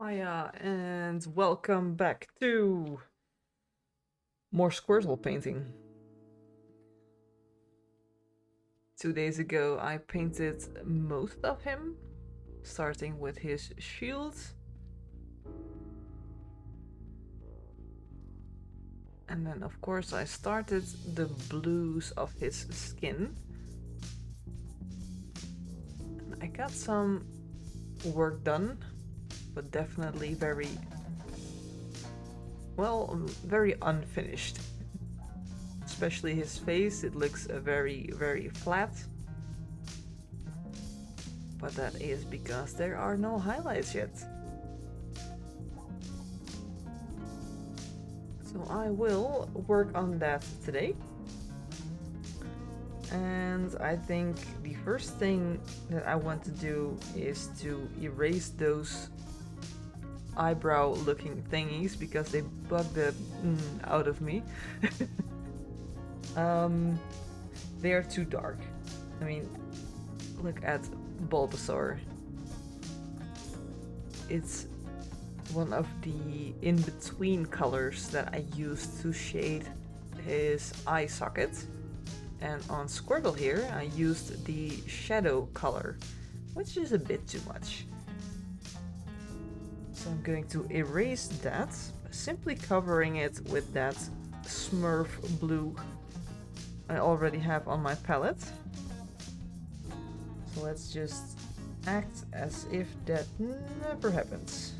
Hiya, and welcome back to more Squirtle painting. 2 days ago I painted most of him, starting with his shield. And then of course I started the blues of his skin. And I got some work done, but definitely very unfinished. Especially his face, it looks very flat. But that is because there are no highlights yet. So I will work on that today. And I think the first thing that I want to do is to erase those eyebrow looking thingies because they bug the out of me. They are too dark. I mean, look at Bulbasaur. It's one of the in-between colors that I used to shade his eye socket. And on Squirtle here, I used the shadow color, which is a bit too much. So I'm going to erase that, simply covering it with that Smurf blue I already have on my palette. So let's just act as if that never happens.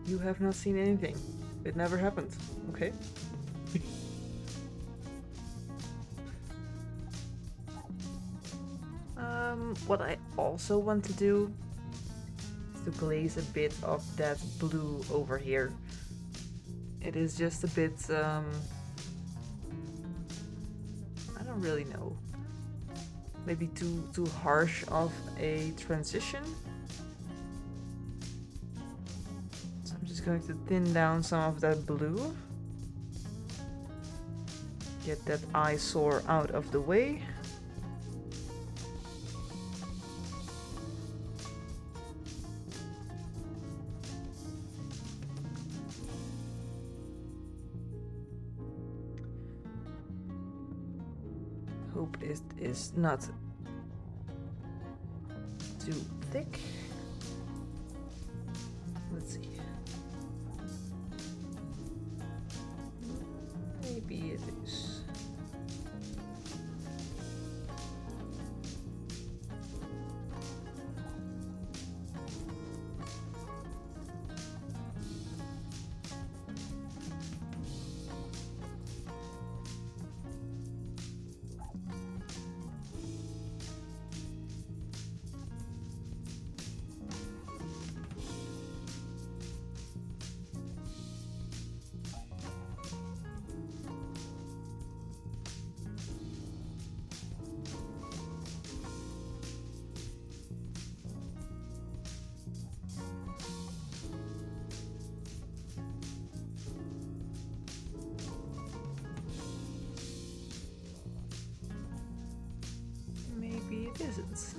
You have not seen anything. It never happened. Okay. What I also want to do is to glaze a bit of that blue over here. It is just a bit, I don't really know. Maybe too harsh of a transition. So I'm just going to thin down some of that blue. Get that eyesore out of the way. Hope it is not too thick. Let's see. Maybe it is. Maybe it isn't.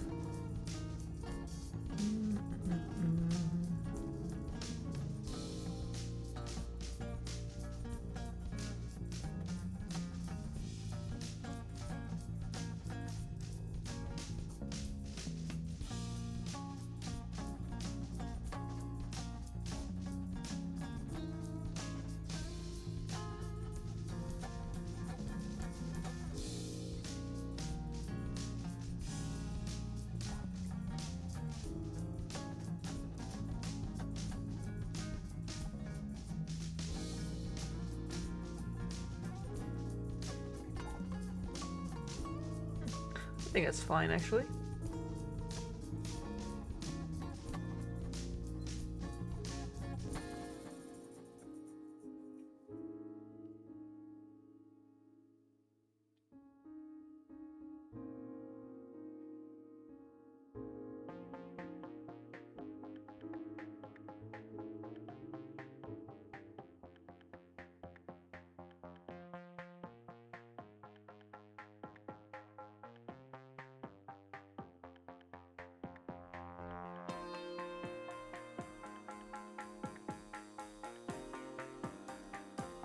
I think that's fine, actually.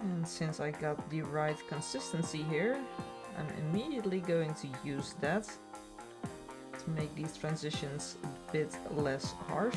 And since I got the right consistency here, I'm immediately going to use that to make these transitions a bit less harsh.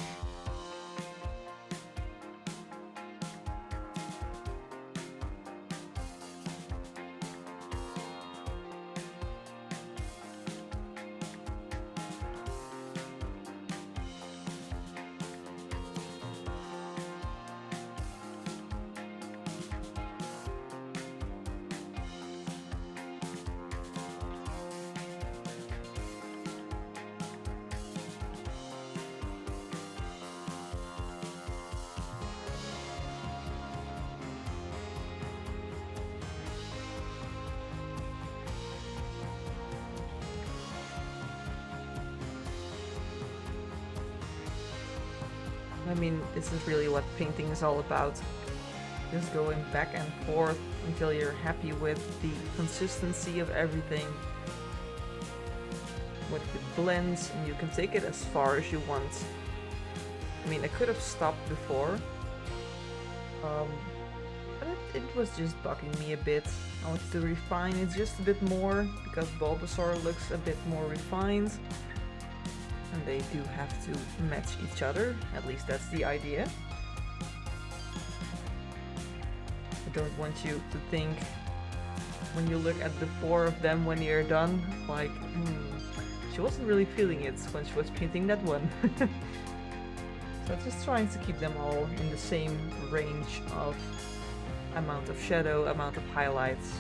I mean, this is really what painting is all about. Just going back and forth until you're happy with the consistency of everything. With the blends, and you can take it as far as you want. I mean, I could have stopped before. But it was just bugging me a bit. I wanted to refine it just a bit more, because Bulbasaur looks a bit more refined. And they do have to match each other, at least that's the idea. I don't want you to think, when you look at the four of them when you're done, like, she wasn't really feeling it when she was painting that one. So just trying to keep them all in the same range of amount of shadow, amount of highlights.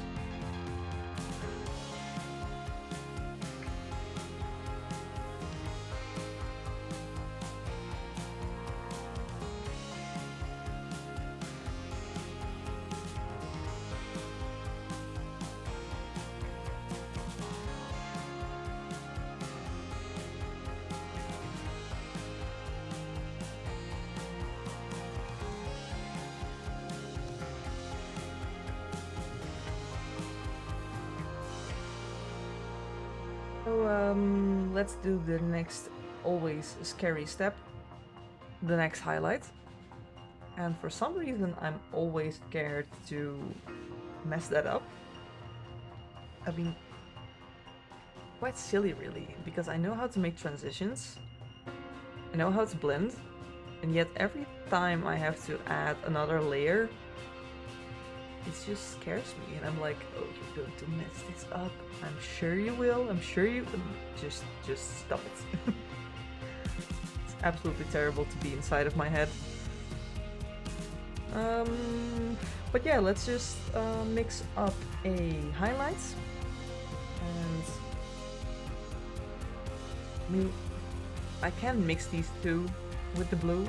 So let's do the next always scary step, the next highlight. And for some reason I'm always scared to mess that up. I mean, quite silly really, because I know how to make transitions, I know how to blend, and yet every time I have to add another layer, it just scares me, and I'm like, oh, you're going to mess this up. I'm sure you will. I'm sure you just stop it. It's absolutely terrible to be inside of my head. But yeah, let's just mix up a highlight. And I mean, I can mix these two with the blue,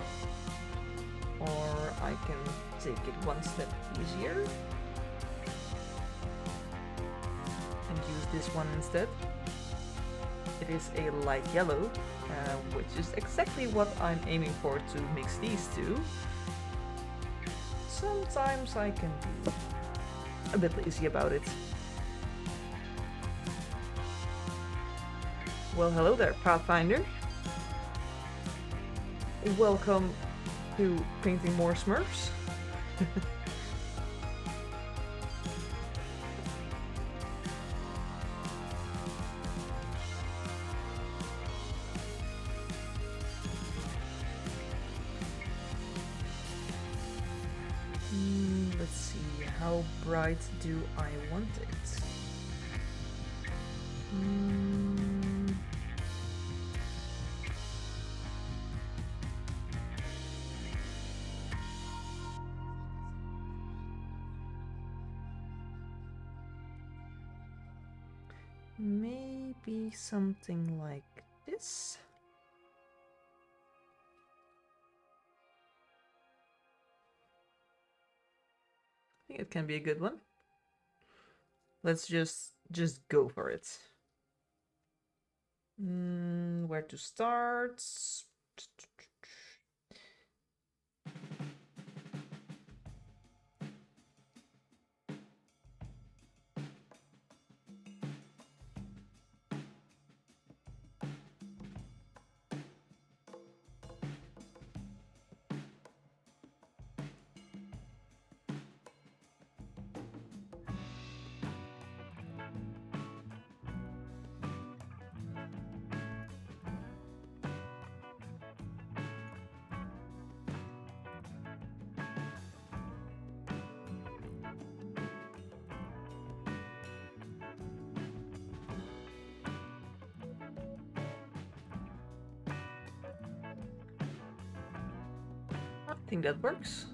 or I can take it one step easier and use this one instead. It is a light yellow, which is exactly what I'm aiming for to mix these two. Sometimes I can be a bit lazy about it. Well, hello there, Pathfinder. Welcome to painting more Smurfs. Let's see, how bright do I want it? Maybe something like this? I think it can be a good one. Let's just go for it. Where to start? think that works.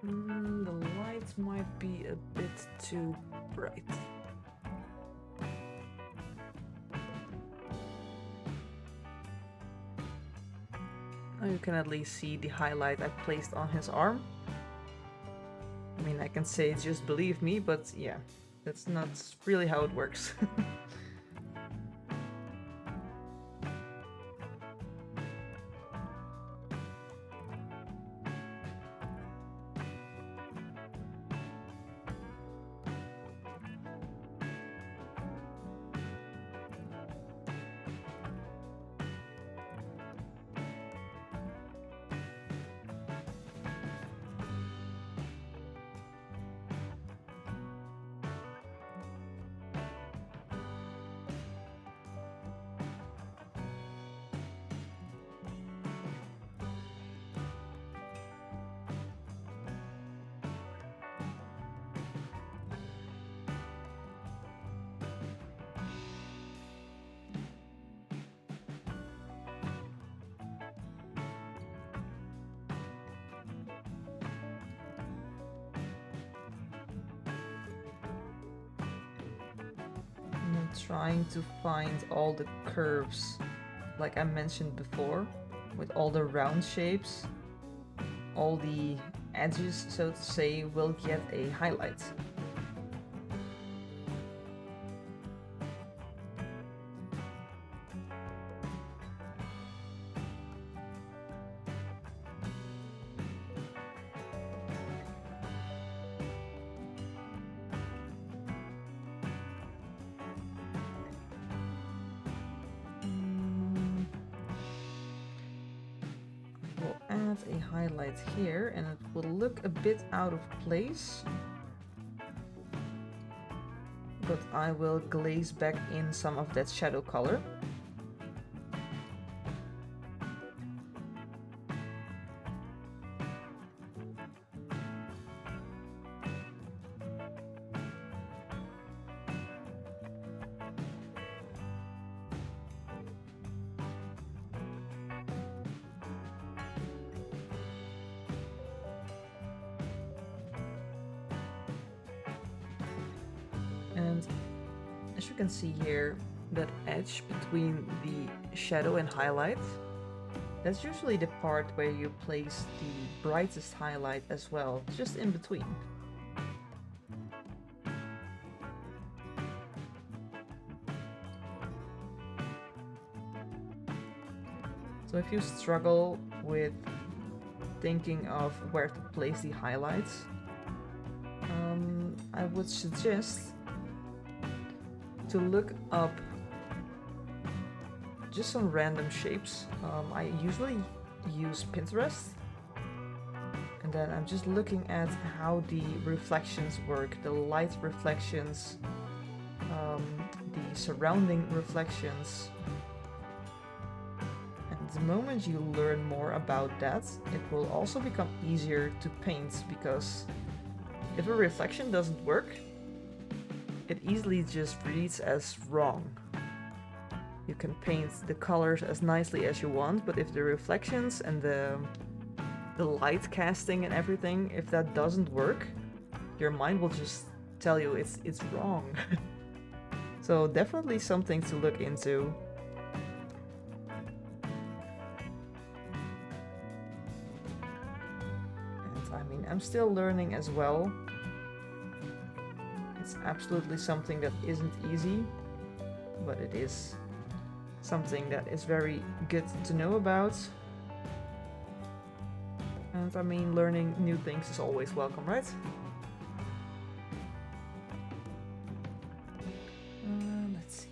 The light might be a bit too bright. Now you can at least see the highlight I placed on his arm. I mean, I can say just believe me, but yeah, that's not really how it works. I'm trying to find all the curves, like I mentioned before, with all the round shapes. All the edges, so to say, will get a highlight. Add a highlight here and it will look a bit out of place, but I will glaze back in some of that shadow color. And as you can see here, that edge between the shadow and highlight, that's usually the part where you place the brightest highlight as well, just in between. So if you struggle with thinking of where to place the highlights, I would suggest to look up just some random shapes. I usually use Pinterest, and then I'm just looking at how the reflections work, the light reflections, the surrounding reflections. And the moment you learn more about that, it will also become easier to paint, because if a reflection doesn't work, it easily just reads as wrong. You can paint the colors as nicely as you want, but if the reflections and the light casting and everything, if that doesn't work, your mind will just tell you it's wrong. So definitely something to look into. And I mean, I'm still learning as well. It's absolutely something that isn't easy, but it is something that is very good to know about. And I mean, learning new things is always welcome, right? Let's see.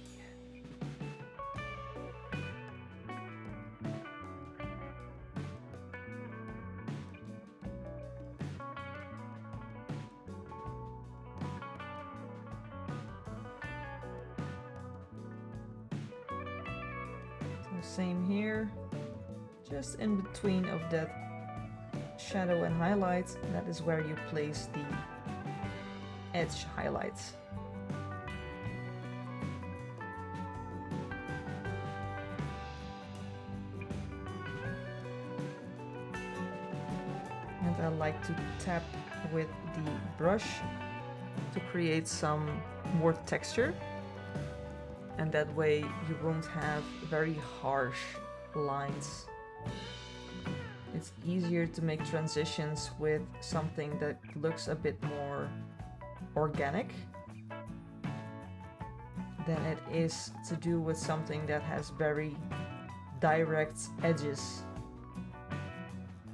Same here, just in between of that shadow and highlight, that is where you place the edge highlights. And I like to tap with the brush to create some more texture. And that way you won't have very harsh lines. It's easier to make transitions with something that looks a bit more organic than it is to do with something that has very direct edges.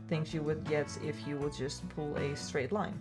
Things you would get if you would just pull a straight line.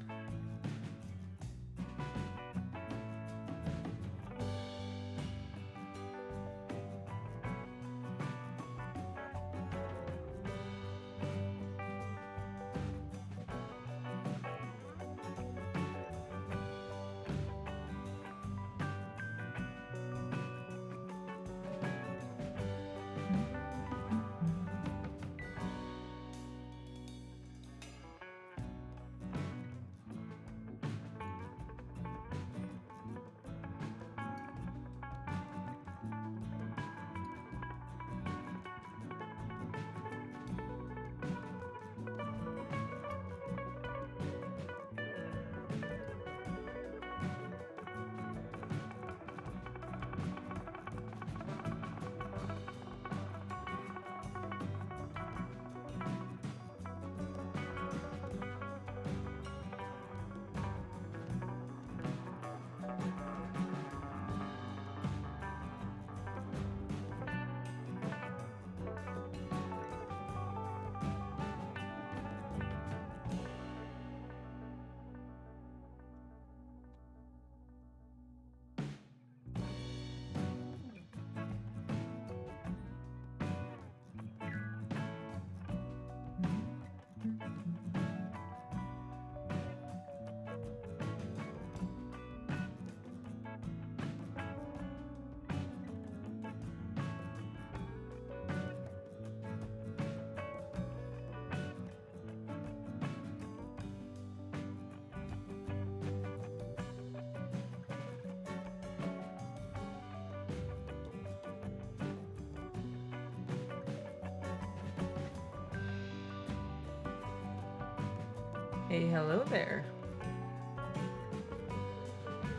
Hey, hello there.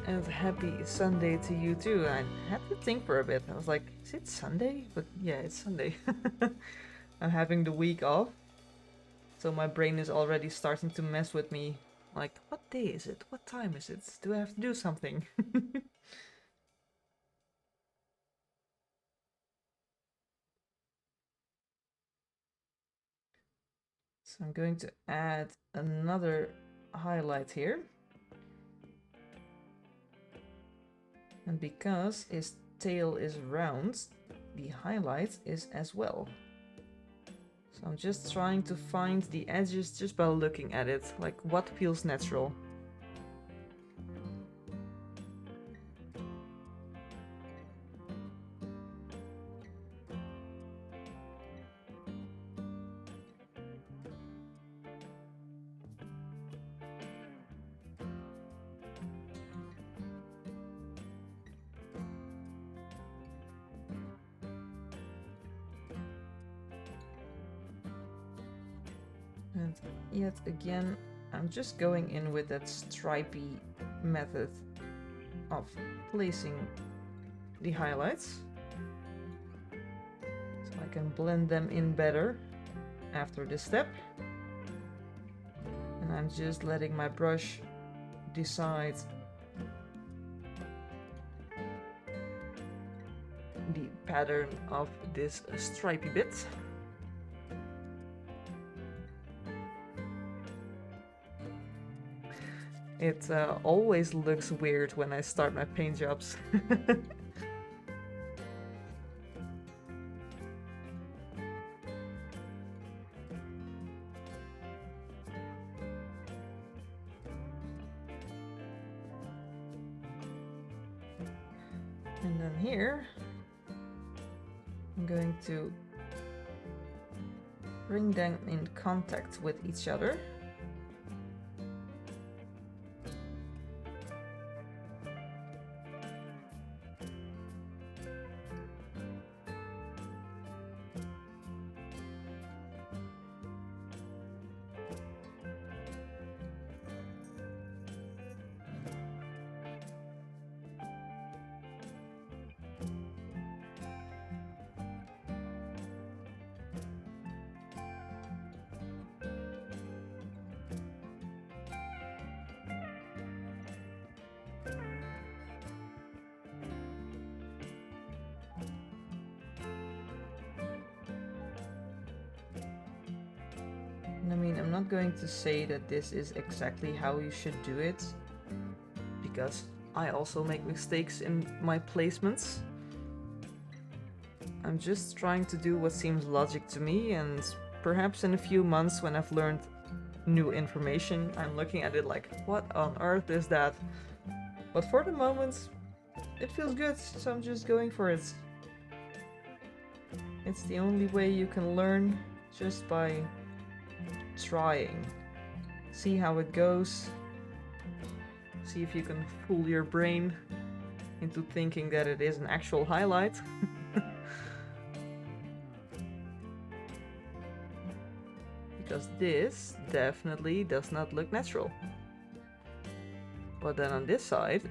And happy Sunday to you too. I had to think for a bit. I was like, is it Sunday? But yeah, it's Sunday. I'm having the week off. So my brain is already starting to mess with me. Like, what day is it? What time is it? Do I have to do something? So I'm going to add another highlight here. And because his tail is round, the highlight is as well. So I'm just trying to find the edges just by looking at it, like what feels natural. And yet again, I'm just going in with that stripy method of placing the highlights. So I can blend them in better after this step. And I'm just letting my brush decide the pattern of this stripy bit. It always looks weird when I start my paint jobs. And then here, I'm going to bring them in contact with each other. not going to say that this is exactly how you should do it, because I also make mistakes in my placements. I'm just trying to do what seems logic to me, and perhaps in a few months when I've learned new information, I'm looking at it like, what on earth is that? But for the moment, it feels good, so I'm just going for it. It's the only way you can learn, just by trying. See how it goes. See if you can fool your brain into thinking that it is an actual highlight. Because this definitely does not look natural. But then on this side,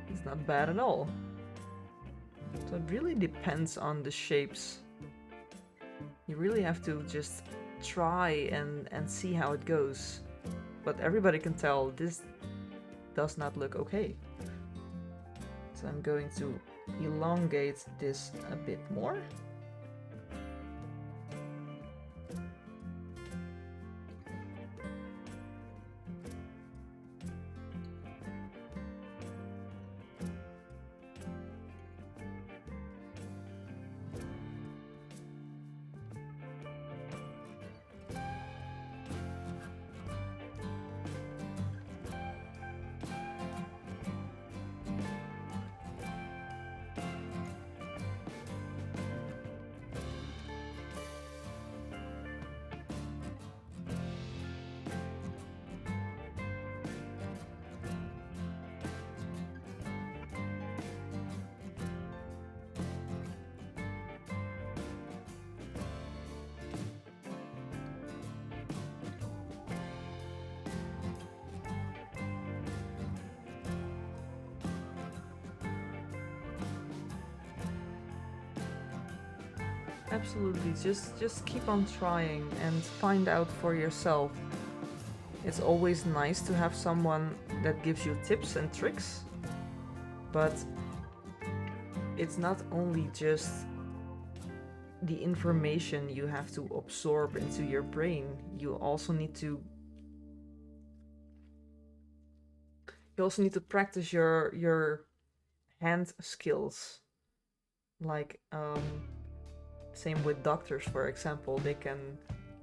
it's not bad at all. So it really depends on the shapes. You really have to just try and see how it goes. But everybody can tell this does not look okay. So I'm going to elongate this a bit more. Absolutely, just keep on trying and find out for yourself. It's always nice to have someone that gives you tips and tricks, but it's not only just the information you have to absorb into your brain, you also need to practice your hand skills. Like same with doctors, for example. They can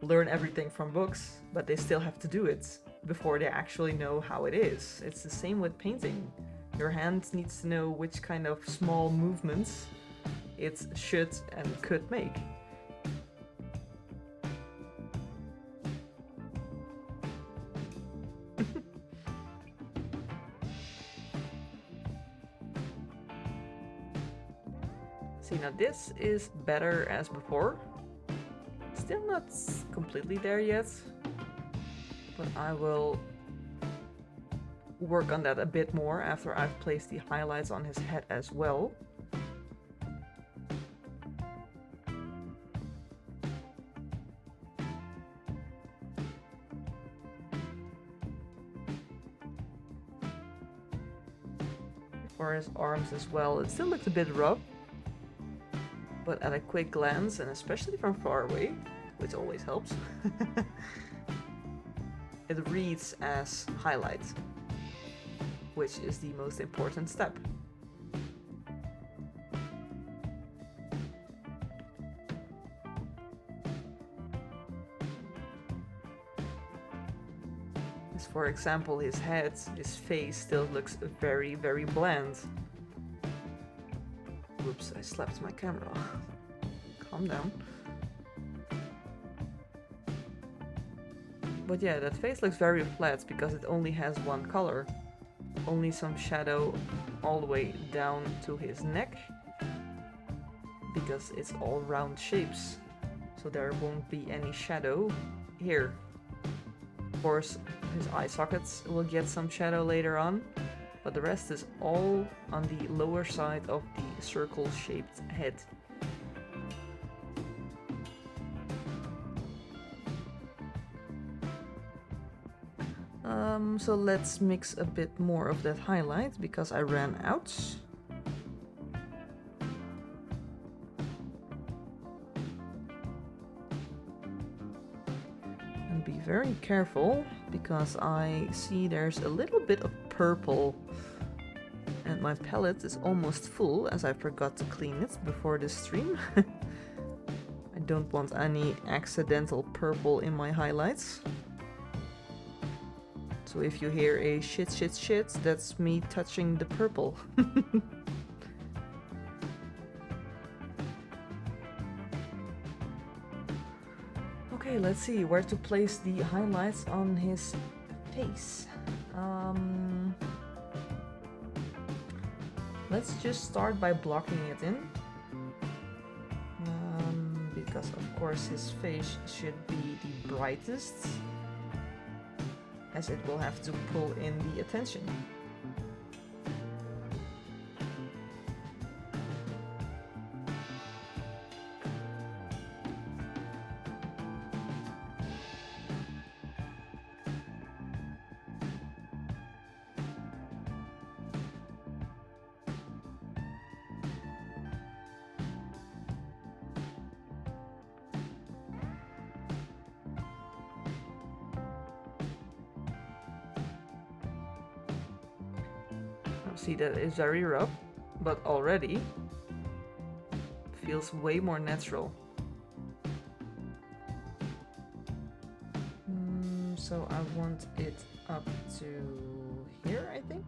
learn everything from books, but they still have to do it before they actually know how it is. It's the same with painting. Your hand needs to know which kind of small movements it should and could make. See, now this is better as before. Still not completely there yet, but I will work on that a bit more after I've placed the highlights on his head as well. For his arms as well, it still looks a bit rough, but at a quick glance, and especially from far away, which always helps, it reads as highlight, which is the most important step. As for example, his head, his face still looks very, very bland. Oops, I slapped my camera. Calm down. But yeah, that face looks very flat because it only has one color. Only some shadow all the way down to his neck, because it's all round shapes. So there won't be any shadow here. Of course, his eye sockets will get some shadow later on, but the rest is all on the lower side of the circle-shaped head. So let's mix a bit more of that highlight because I ran out. And be very careful because I see there's a little bit of purple and my palette is almost full as I forgot to clean it before this stream. I don't want any accidental purple in my highlights. So if you hear a shit, that's me touching the purple. Okay, let's see where to place the highlights on his face. Let's just start by blocking it in. Because of course his face should be the brightest, as it will have to pull in the attention. See, that is very rough, but already feels way more natural. So I want it up to here, I think.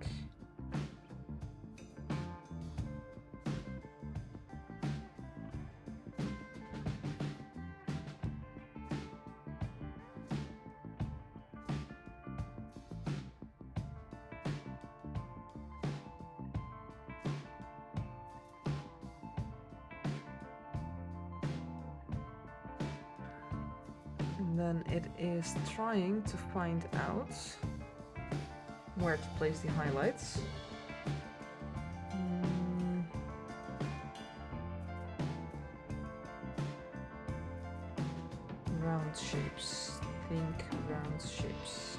Then it is trying to find out where to place the highlights. Round shapes. Think round shapes.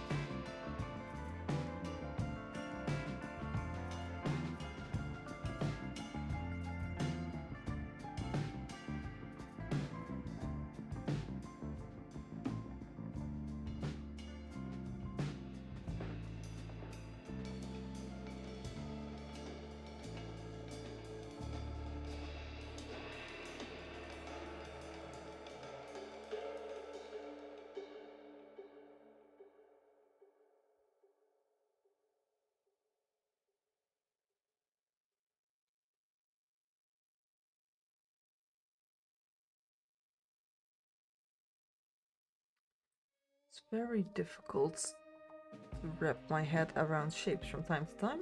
It's very difficult to wrap my head around shapes from time to time.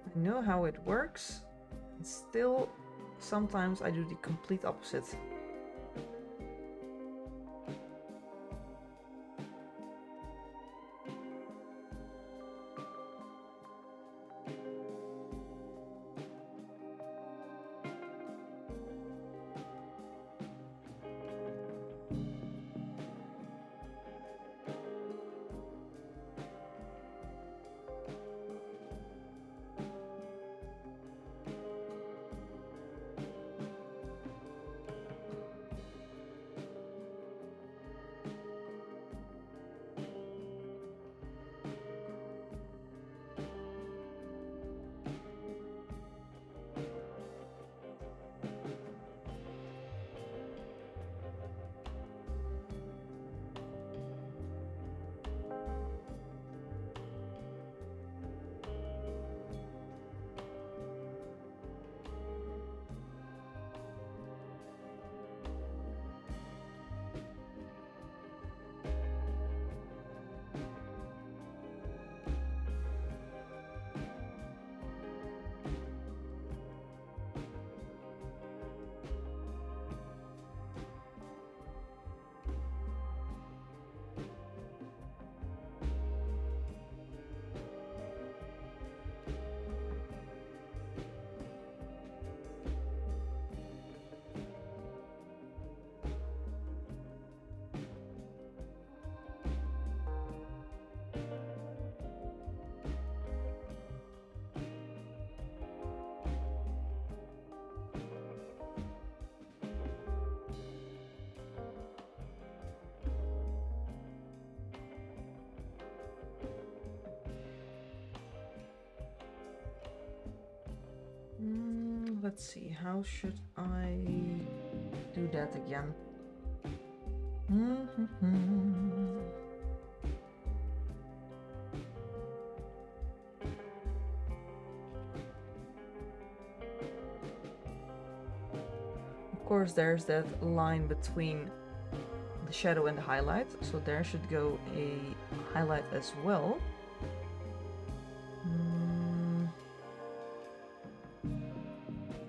I know how it works, and still sometimes I do the complete opposite. let's see, how should I do that again? Of course, there's that line between the shadow and the highlight, so there should go a highlight as well.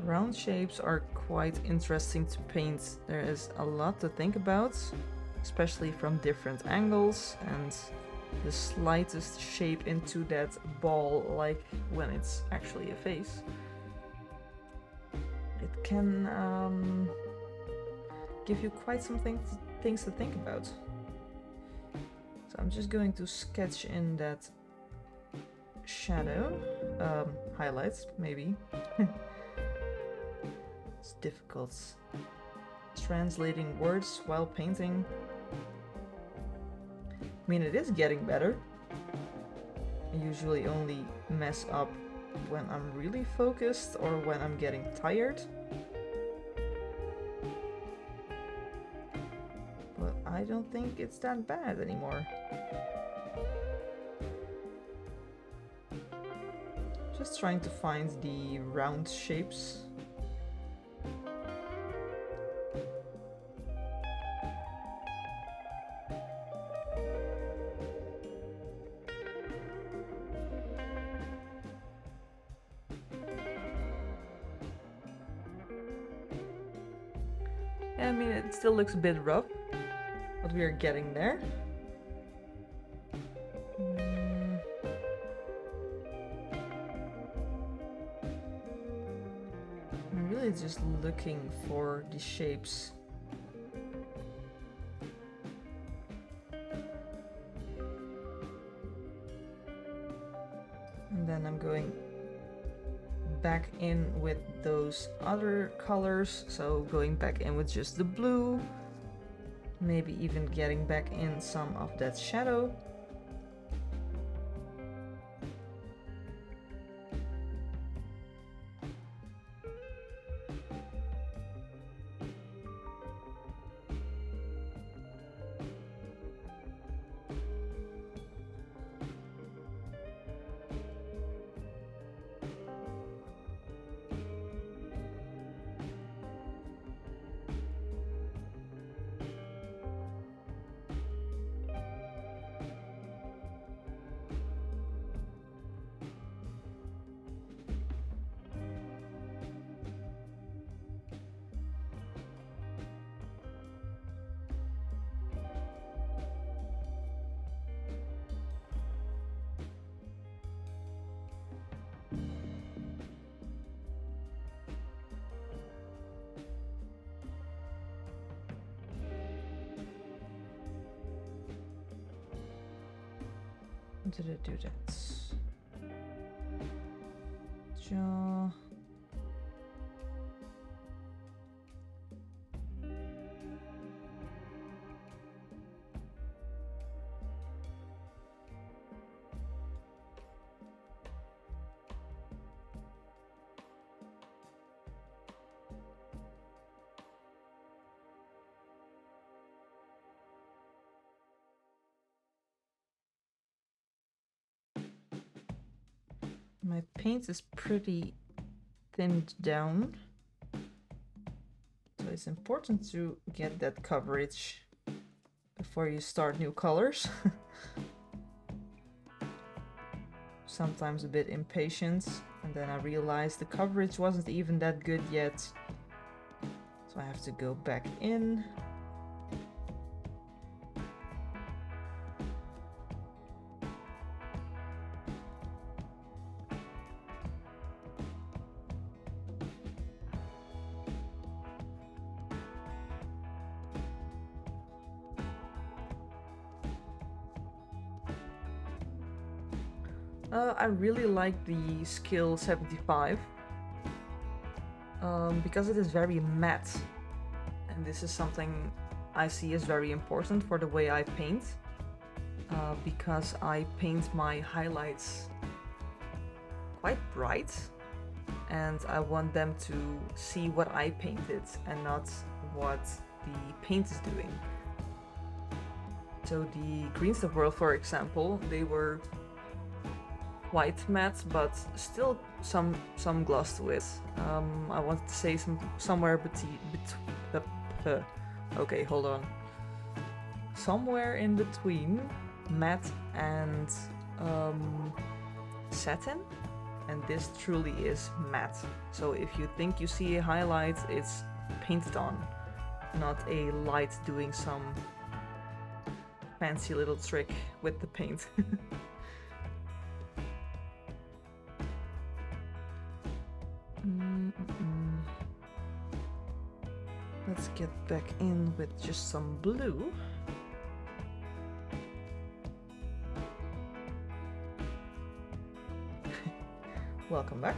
Round shapes are quite interesting to paint. There is a lot to think about, especially from different angles, and the slightest shape into that ball, like when it's actually a face, it can give you quite some things to think about. So I'm just going to sketch in that shadow, highlights maybe. It's difficult translating words while painting. I mean, it is getting better. I usually only mess up when I'm really focused or when I'm getting tired. But I don't think it's that bad anymore. Just trying to find the round shapes. I mean, it still looks a bit rough, but we are getting there. I'm really just looking for the shapes. And then I'm going back in with those other colors, so going back in with just the blue, maybe even getting back in some of that shadow. Did I do that? Jaw. My paint is pretty thinned down, so it's important to get that coverage before you start new colors. Sometimes a bit impatient, and then I realized the coverage wasn't even that good yet, so I have to go back in. I really like the Skill 75 because it is very matte, and this is something I see as very important for the way I paint, because I paint my highlights quite bright, and I want them to see what I painted and not what the paint is doing. So the green stuff world, for example, they were quite matte, but still some gloss to it. I wanted to say somewhere between okay, hold on. Somewhere in between matte and satin, and this truly is matte. So if you think you see a highlight, it's painted on, not a light doing some fancy little trick with the paint. Let's get back in with just some blue. Welcome back.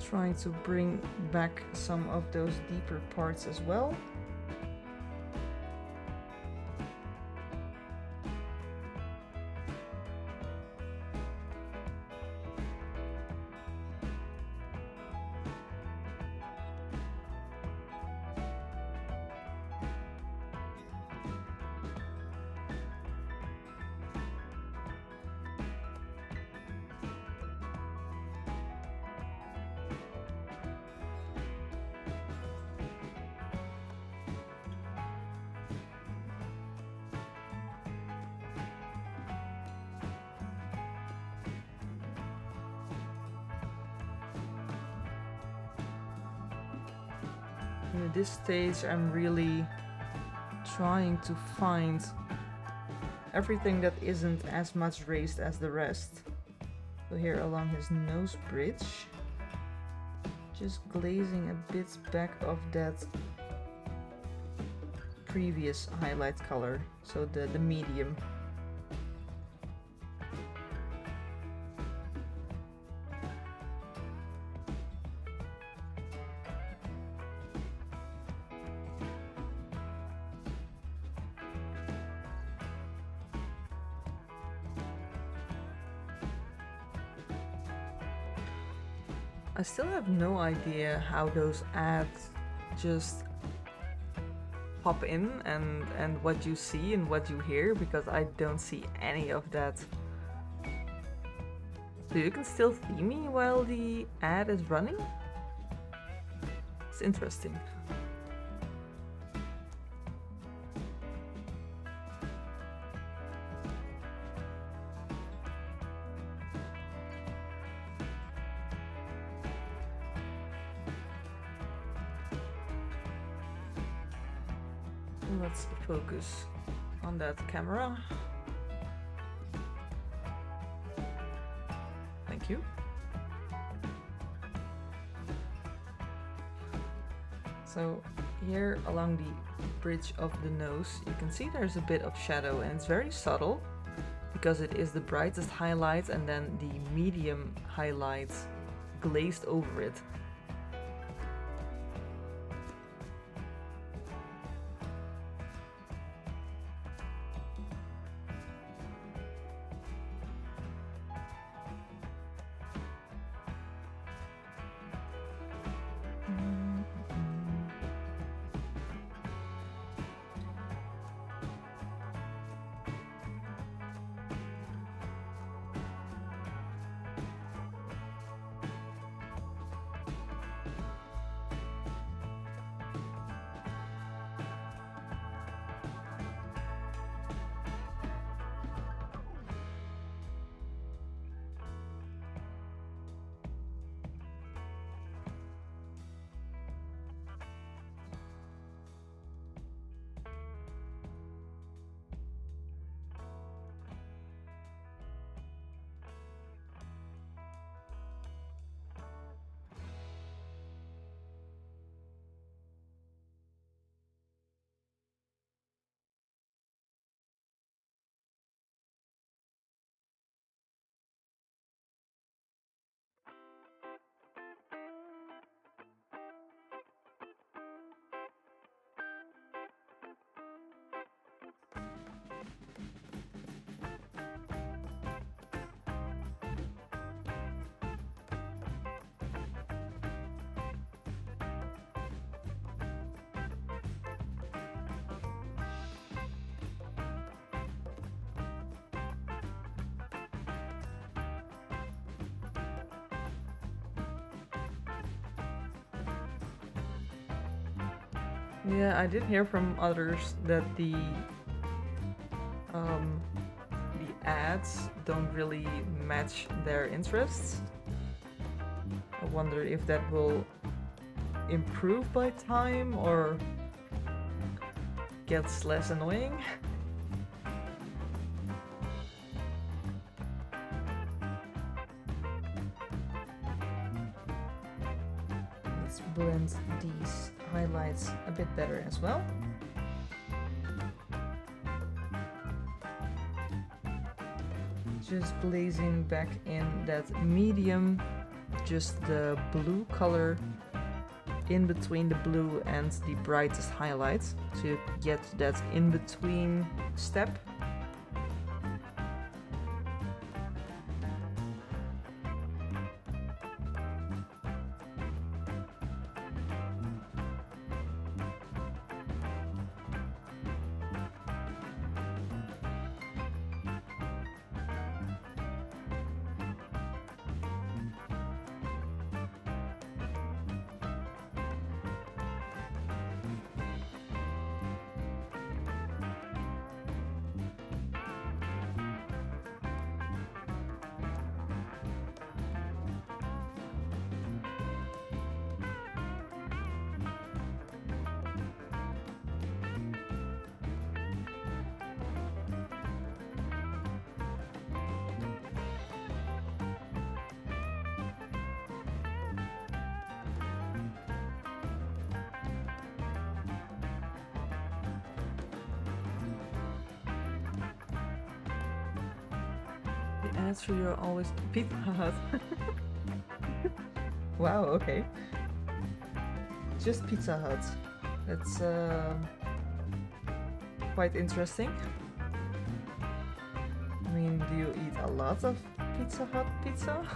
Trying to bring back some of those deeper parts as well. And at this stage, I'm really trying to find everything that isn't as much raised as the rest. So here along his nose bridge, just glazing a bit back of that previous highlight color, so the medium. I still have no idea how those ads just pop in and what you see and what you hear, because I don't see any of that. So you can still see me while the ad is running? It's interesting. Let's focus on that camera. Thank you. So here along the bridge of the nose, you can see there's a bit of shadow, and it's very subtle because it is the brightest highlight and then the medium highlight glazed over it. Yeah, I did hear from others that um, the ads don't really match their interests. I wonder if that will improve by time or gets less annoying. Let's blend these highlights a bit better as well. Just blazing back in that medium, just the blue color in between the blue and the brightest highlights to get that in between step. The ads for you are always Pizza Hut. Wow, okay. Just Pizza Hut. That's quite interesting. I mean, do you eat a lot of Pizza Hut pizza?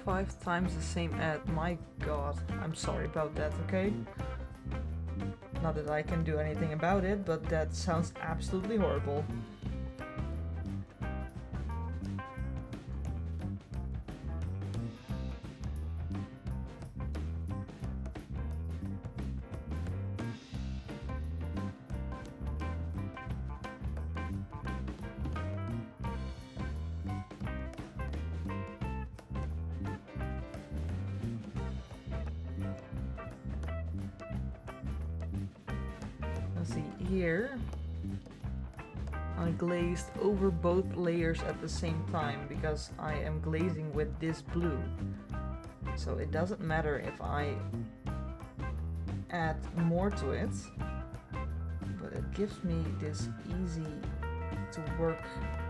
5 times the same ad. My god, I'm sorry about that, okay? Not that I can do anything about it, but that sounds absolutely horrible. See here, I glazed over both layers at the same time because I am glazing with this blue. So it doesn't matter if I add more to it, but it gives me this easy to work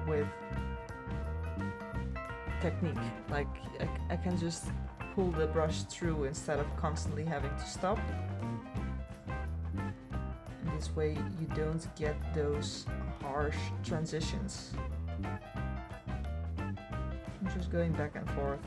with technique. Like I can just pull the brush through instead of constantly having to stop. This way you don't get those harsh transitions. I'm just going back and forth.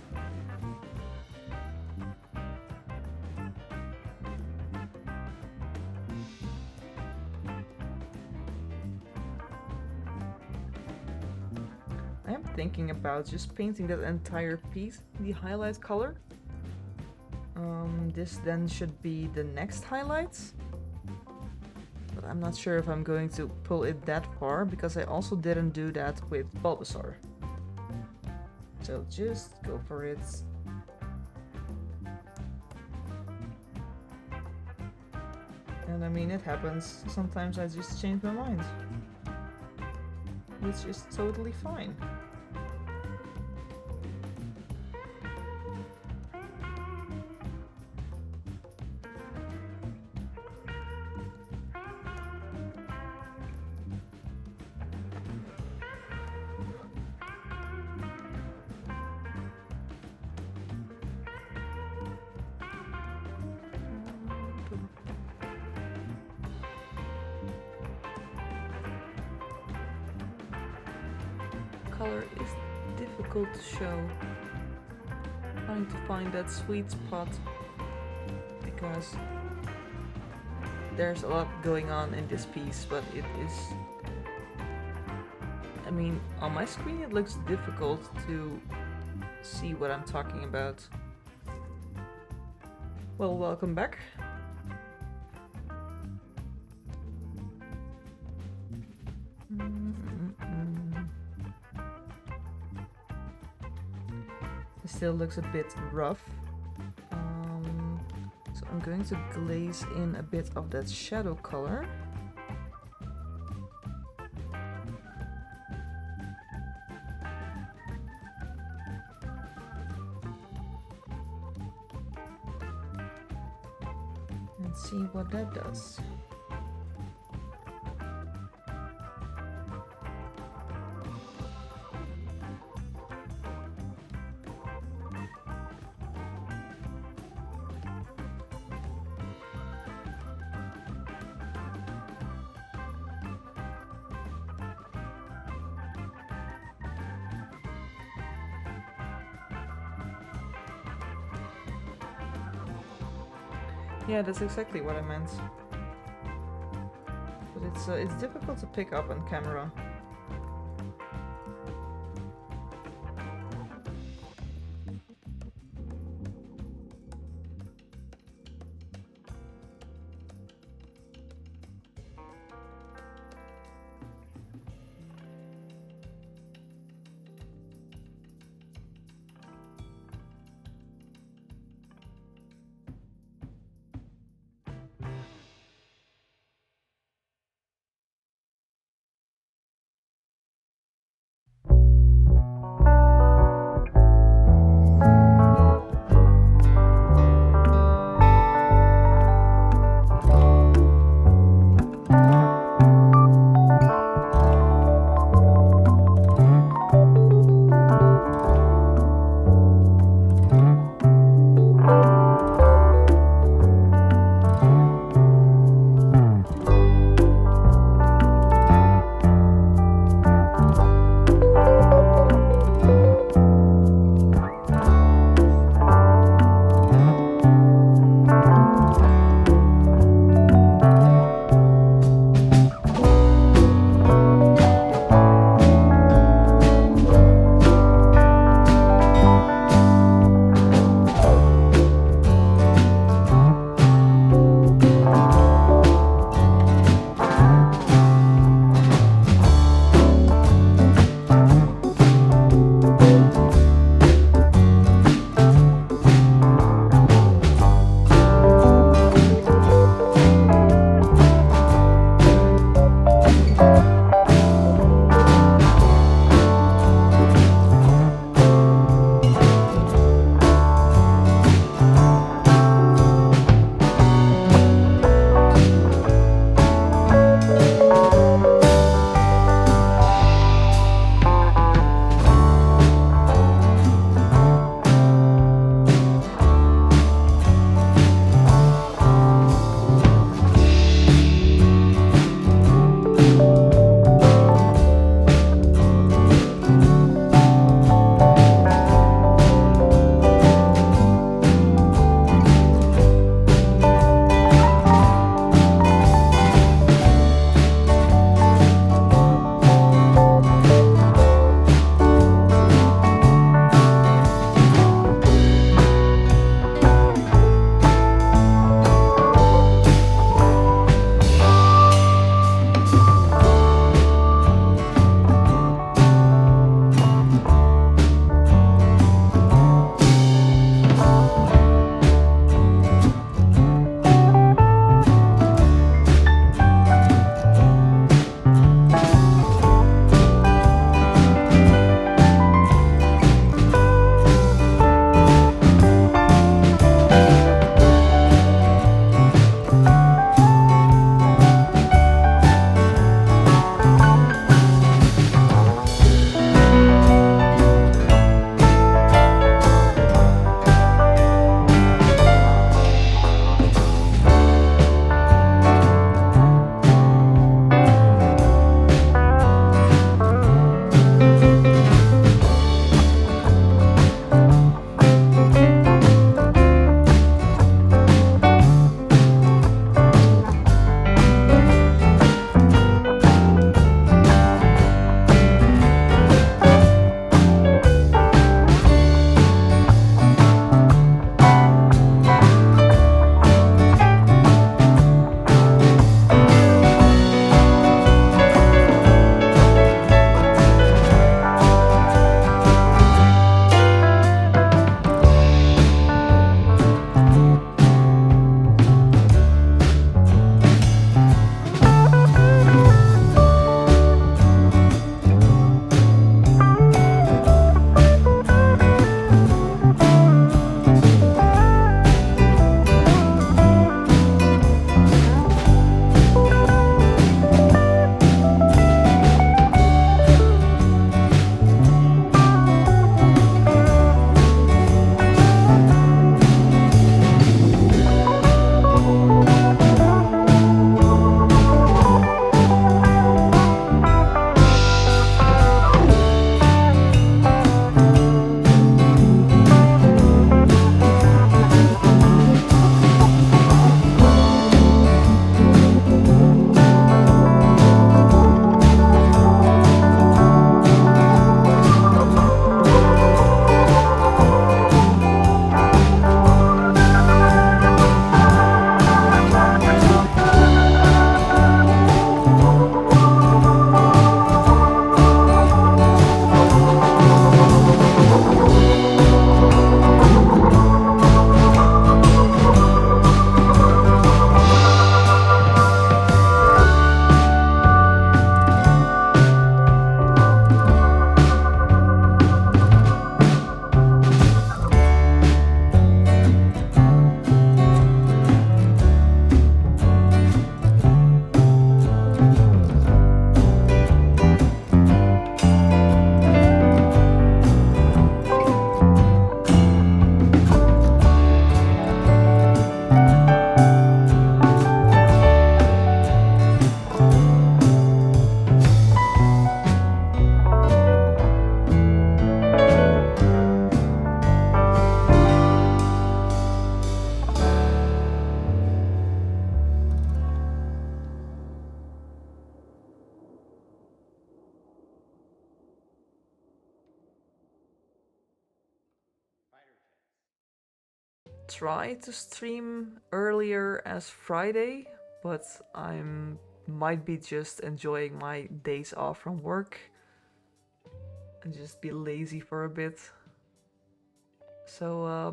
I am thinking about just painting that entire piece the highlight color. This then should be the next highlights. I'm not sure if I'm going to pull it that far because I also didn't do that with Bulbasaur. So just go for it. And I mean, it happens. Sometimes I just change my mind, which is totally fine. color is difficult to show. Trying to find that sweet spot because there's a lot going on in this piece, but it is... I mean, on my screen it looks difficult to see what I'm talking about. Well, welcome back. It still looks a bit rough. So I'm going to glaze in a bit of that shadow color. And see what that does. Yeah, that's exactly what I meant. But it's difficult to pick up on camera. try to stream earlier as Friday, but might be just enjoying my days off from work and just be lazy for a bit. So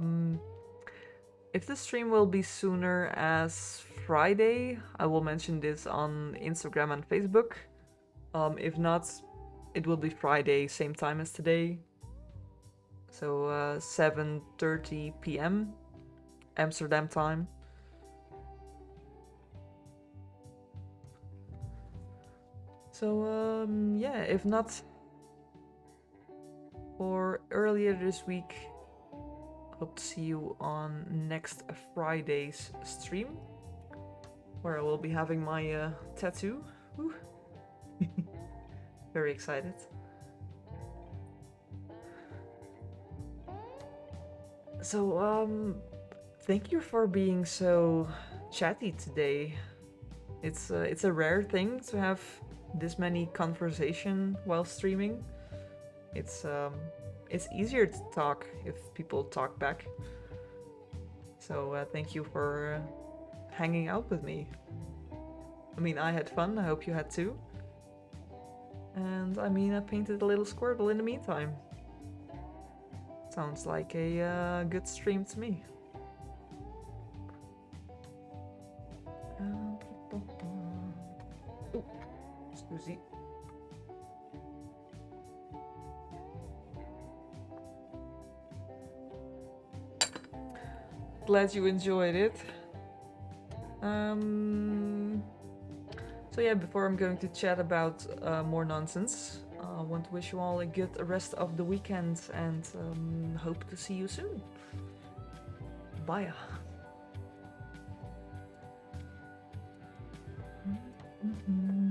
if the stream will be sooner as Friday, I will mention this on Instagram and Facebook. If not, it will be Friday, same time as today. So 7:30 p.m. Amsterdam time. So yeah, if not for earlier this week, hope to see you on next Friday's stream, where I will be having my tattoo. Woo. Very excited. So thank you for being so chatty today. It's a rare thing to have this many conversation while streaming. It's easier to talk if people talk back. So thank you for hanging out with me. I mean, I had fun. I hope you had too. And I mean, I painted a little Squirtle in the meantime. Sounds like a good stream to me. Ooh, excuse me. Glad you enjoyed it. So yeah, before I'm going to chat about more nonsense, I want to wish you all a good rest of the weekend and hope to see you soon. Bye. Mm-hmm.